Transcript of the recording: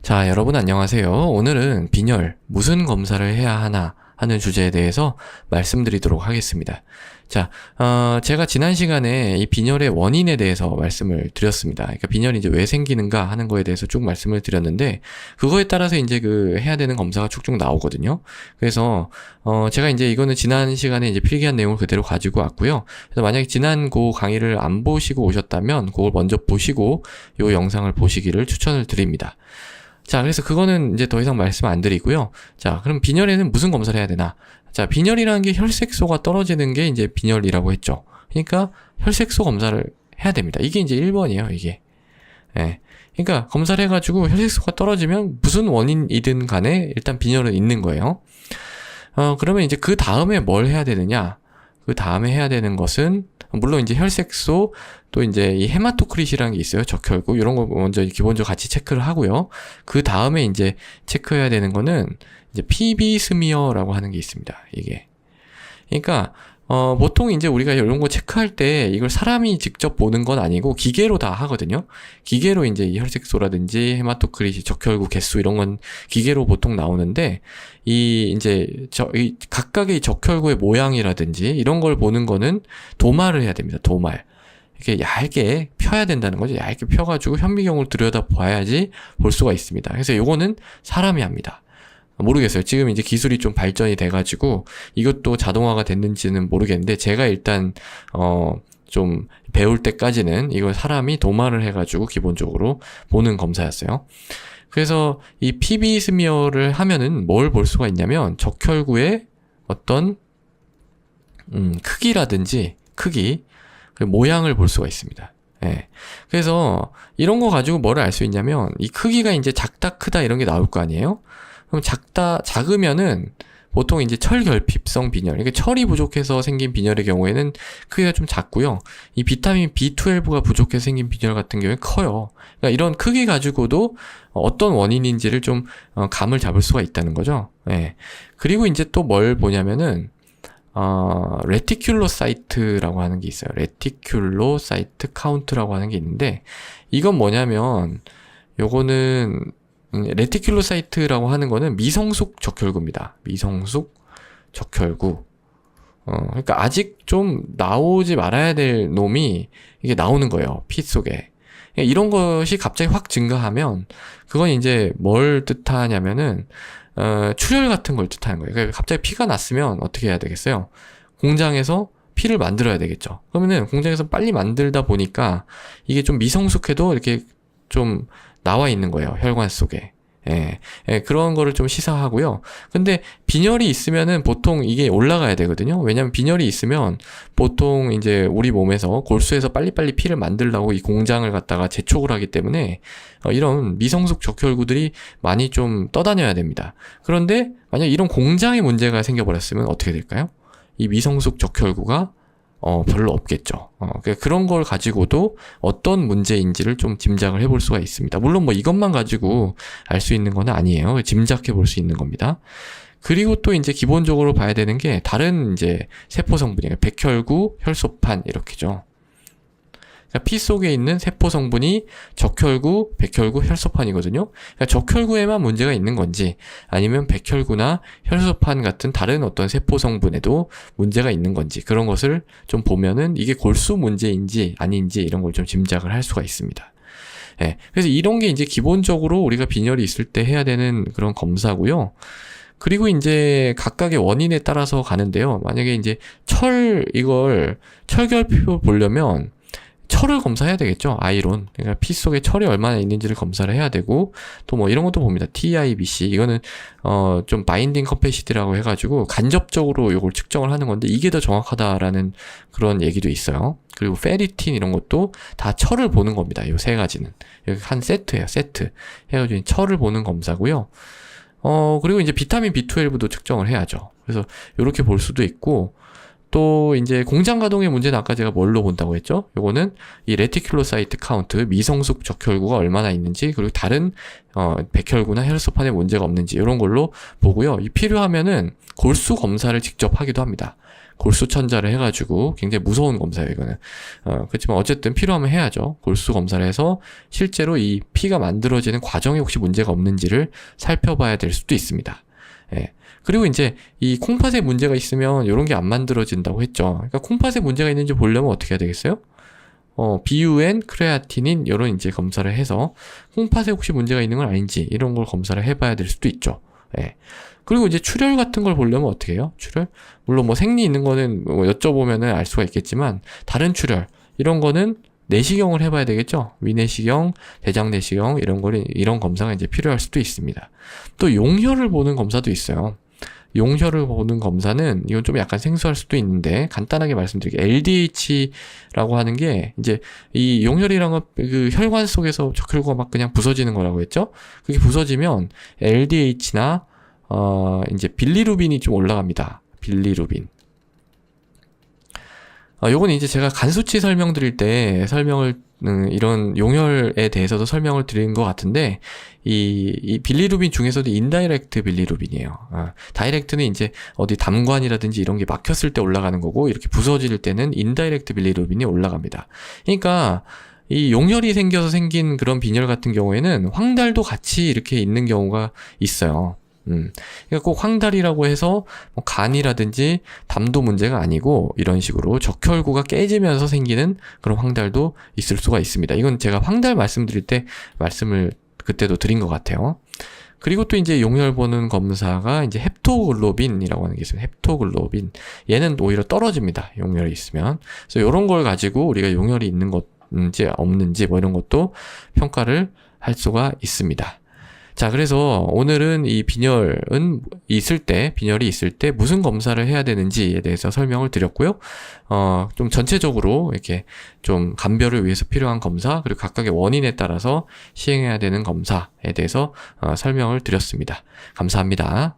자, 여러분 안녕하세요. 오늘은 빈혈, 무슨 검사를 해야 하나 하는 주제에 대해서 말씀드리도록 하겠습니다. 자, 제가 지난 시간에 이 빈혈의 원인에 대해서 말씀을 드렸습니다. 그러니까 빈혈이 이제 왜 생기는가 하는 거에 대해서 쭉 말씀을 드렸는데, 그거에 따라서 이제 해야 되는 검사가 쭉쭉 나오거든요. 그래서, 제가 이제 이거는 지난 시간에 이제 필기한 내용을 그대로 가지고 왔고요. 그래서 만약에 지난 그 강의를 안 보시고 오셨다면, 그걸 먼저 보시고, 이 영상을 보시기를 추천을 드립니다. 자, 그래서 그거는 이제 더 이상 말씀 안 드리고요. 자, 그럼 빈혈에는 무슨 검사를 해야 되나? 자, 빈혈이라는 게 혈색소가 떨어지는 게 이제 빈혈이라고 했죠. 그러니까 혈색소 검사를 해야 됩니다. 이게 이제 1번이에요, 이게. 예. 그러니까 검사를 해가지고 혈색소가 떨어지면 무슨 원인이든 간에 일단 빈혈은 있는 거예요. 그러면 이제 그 다음에 뭘 해야 되느냐? 그 다음에 해야 되는 것은 물론 이제 혈색소 또 이제 이 헤마토크릿이라는 게 있어요. 적혈구 이런 거 먼저 기본적으로 같이 체크를 하고요. 그 다음에 이제 체크해야 되는 거는 이제 PB 스미어라고 하는 게 있습니다. 이게 그러니까 보통 이제 우리가 이런 거 체크할 때 이걸 사람이 직접 보는 건 아니고 기계로 다 하거든요. 기계로 이제 이 혈색소라든지 헤마토크릿, 적혈구 개수 이런 건 기계로 보통 나오는데 이 각각의 적혈구의 모양이라든지 이런 걸 보는 거는 도말을 해야 됩니다. 도말. 이렇게 얇게 펴야 된다는 거죠. 얇게 펴가지고 현미경을 들여다 봐야지 볼 수가 있습니다. 그래서 요거는 사람이 합니다. 모르겠어요. 지금 이제 기술이 좀 발전이 돼가지고 이것도 자동화가 됐는지는 모르겠는데 제가 일단 좀 배울 때까지는 이걸 사람이 도말을 해가지고 기본적으로 보는 검사였어요. 그래서 이 PB 스미어를 하면은 뭘 볼 수가 있냐면 적혈구의 어떤 크기라든지 모양을 볼 수가 있습니다. 예. 그래서 이런 거 가지고 뭐를 알 수 있냐면 이 크기가 이제 작다 크다 이런 게 나올 거 아니에요? 그럼 작으면은 보통 이제 철결핍성 빈혈, 이게 철이 부족해서 생긴 빈혈의 경우에는 크기가 좀 작고요. 이 비타민 B12가 부족해서 생긴 빈혈 같은 경우에 커요. 그러니까 이런 크기 가지고도 어떤 원인인지를 좀 감을 잡을 수가 있다는 거죠. 예. 그리고 이제 또 뭘 보냐면은 레티큘로사이트라고 하는 게 있어요. 레티큘로사이트 카운트라고 하는 게 있는데 이건 뭐냐면 요거는 레티큘로사이트라고 하는 거는 미성숙 적혈구입니다. 미성숙 적혈구. 그러니까 아직 좀 나오지 말아야 될 놈이 이게 나오는 거예요. 피 속에. 이런 것이 갑자기 확 증가하면 그건 이제 뭘 뜻하냐면은 출혈 같은 걸 뜻하는 거예요. 그러니까 갑자기 피가 났으면 어떻게 해야 되겠어요? 공장에서 피를 만들어야 되겠죠. 그러면은 공장에서 빨리 만들다 보니까 이게 좀 미성숙해도 이렇게 좀 나와 있는 거예요. 혈관 속에. 예, 그런 거를 좀 시사하고요. 근데 빈혈이 있으면은 보통 이게 올라가야 되거든요. 왜냐면 빈혈이 있으면 보통 이제 우리 몸에서 골수에서 빨리빨리 피를 만들려고 이 공장을 갖다가 재촉을 하기 때문에 이런 미성숙 적혈구들이 많이 좀 떠다녀야 됩니다. 그런데 만약 이런 공장에 문제가 생겨버렸으면 어떻게 될까요? 이 미성숙 적혈구가 별로 없겠죠. 그런 걸 가지고도 어떤 문제인지를 좀 짐작을 해볼 수가 있습니다. 물론 뭐 이것만 가지고 알 수 있는 건 아니에요. 짐작해 볼 수 있는 겁니다. 그리고 또 이제 기본적으로 봐야 되는 게 다른 이제 세포 성분이에요. 백혈구, 혈소판 이렇게죠. 그러니까 피 속에 있는 세포 성분이 적혈구, 백혈구, 혈소판이거든요. 그러니까 적혈구에만 문제가 있는 건지 아니면 백혈구나 혈소판 같은 다른 어떤 세포 성분에도 문제가 있는 건지 그런 것을 좀 보면은 이게 골수 문제인지 아닌지 이런 걸 좀 짐작을 할 수가 있습니다. 예. 그래서 이런 게 이제 기본적으로 우리가 빈혈이 있을 때 해야 되는 그런 검사고요. 그리고 이제 각각의 원인에 따라서 가는데요. 만약에 이제 철결핍을 보려면 철을 검사해야 되겠죠. 아이론. 그러니까 피 속에 철이 얼마나 있는지를 검사를 해야 되고 또 뭐 이런 것도 봅니다. TIBC. 이거는 좀 바인딩 커패시티라고 해가지고 간접적으로 이걸 측정을 하는 건데 이게 더 정확하다라는 그런 얘기도 있어요. 그리고 페리틴 이런 것도 다 철을 보는 겁니다. 이 세 가지는. 여기 한 세트예요. 세트. 해가지고 철을 보는 검사고요. 그리고 이제 비타민 B12도 측정을 해야죠. 그래서 이렇게 볼 수도 있고 또 이제 공장 가동의 문제는 아까 제가 뭘로 본다고 했죠? 요거는 이 레티큘로사이트 카운트, 미성숙 적혈구가 얼마나 있는지, 그리고 다른 백혈구나 혈소판에 문제가 없는지 이런 걸로 보고요. 이 필요하면은 골수 검사를 직접 하기도 합니다. 골수천자를 해가지고 굉장히 무서운 검사예요, 이거는. 그렇지만 어쨌든 필요하면 해야죠. 골수 검사를 해서 실제로 이 피가 만들어지는 과정에 혹시 문제가 없는지를 살펴봐야 될 수도 있습니다. 예. 그리고 이제 이 콩팥에 문제가 있으면 이런 게 안 만들어진다고 했죠. 그러니까 콩팥에 문제가 있는지 보려면 어떻게 해야 되겠어요? BUN, 크레아티닌 이런 이제 검사를 해서 콩팥에 혹시 문제가 있는 건 아닌지 이런 걸 검사를 해봐야 될 수도 있죠. 예. 그리고 이제 출혈 같은 걸 보려면 어떻게 해요? 출혈? 물론 뭐 생리 있는 거는 뭐 여쭤보면은 알 수가 있겠지만 다른 출혈 이런 거는 내시경을 해봐야 되겠죠. 위내시경, 대장내시경 이런 검사가 이제 필요할 수도 있습니다. 또 용혈을 보는 검사도 있어요. 용혈을 보는 검사는 이건 좀 약간 생소할 수도 있는데 간단하게 말씀드릴게요. LDH라고 하는 게 이제 이 용혈이란 건 그 혈관 속에서 적혈구가 막 그냥 부서지는 거라고 했죠. 그게 부서지면 LDH나 이제 빌리루빈이 좀 올라갑니다. 빌리루빈. 요건 이제 제가 간 수치 설명드릴 때 이런 용혈에 대해서도 설명을 드린 것 같은데, 이 빌리루빈 중에서도 인다이렉트 빌리루빈이에요. 다이렉트는 이제 어디 담관이라든지 이런 게 막혔을 때 올라가는 거고, 이렇게 부서질 때는 인다이렉트 빌리루빈이 올라갑니다. 그러니까, 이 용혈이 생겨서 생긴 그런 빈혈 같은 경우에는 황달도 같이 이렇게 있는 경우가 있어요. 그러니까 꼭 황달이라고 해서 뭐 간이라든지 담도 문제가 아니고 이런 식으로 적혈구가 깨지면서 생기는 그런 황달도 있을 수가 있습니다. 이건 제가 황달 말씀드릴 때 말씀을 그때도 드린 것 같아요. 그리고 또 이제 용혈 보는 검사가 이제 헵토글로빈이라고 하는 게 있어요. 헵토글로빈. 얘는 오히려 떨어집니다. 용혈이 있으면. 그래서 이런 걸 가지고 우리가 용혈이 있는 건지 없는지 뭐 이런 것도 평가를 할 수가 있습니다. 자, 그래서 오늘은 이 빈혈이 있을 때 무슨 검사를 해야 되는지에 대해서 설명을 드렸고요. 좀 전체적으로 이렇게 좀 감별을 위해서 필요한 검사, 그리고 각각의 원인에 따라서 시행해야 되는 검사에 대해서 설명을 드렸습니다. 감사합니다.